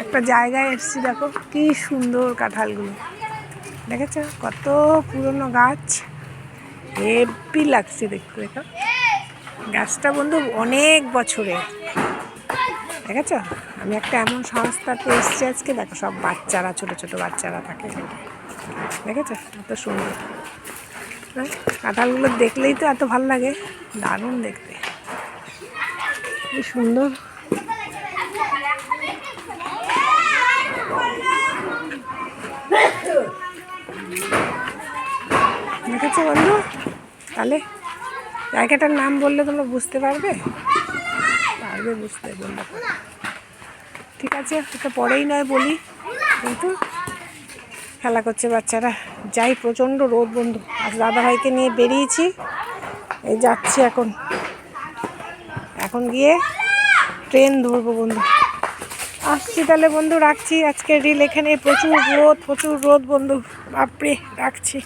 একটা জায়গায় এসেছি, দেখো কি সুন্দর কাঁঠালগুলো, দেখেছো কত পুরনো গাছ, হেব্বি লাগছে দেখতে। দেখো গাছটা বন্ধু অনেক বছরের, দেখেছো। আমি একটা এমন সংস্থাতে এসেছি আজকে, দেখো সব বাচ্চারা, ছোট ছোট বাচ্চারা থাকে, দেখেছো এত সুন্দর। হ্যাঁ, কাঁঠালগুলো দেখলেই তো এত ভালো লাগে, দারুণ দেখতে, কি সুন্দর। দেখেছো বন্ধু, তাহলে জায়গাটার নাম বললে তোমরা বুঝতে পারবে, বুঝতে বললে ঠিক আছে, এটা পরেই নয় বলি, কিন্তু খেলা করছে বাচ্চারা। যাই, প্রচণ্ড রোদ বন্ধু, আজ দাদাভাইকে নিয়ে বেরিয়েছি, এই যাচ্ছি এখন গিয়ে ট্রেন ধরবো বন্ধু। আসছি তাহলে বন্ধু, রাখছি আজকের রিল এখানে। প্রচুর রোদ বন্ধু, বাপরে, রাখছি।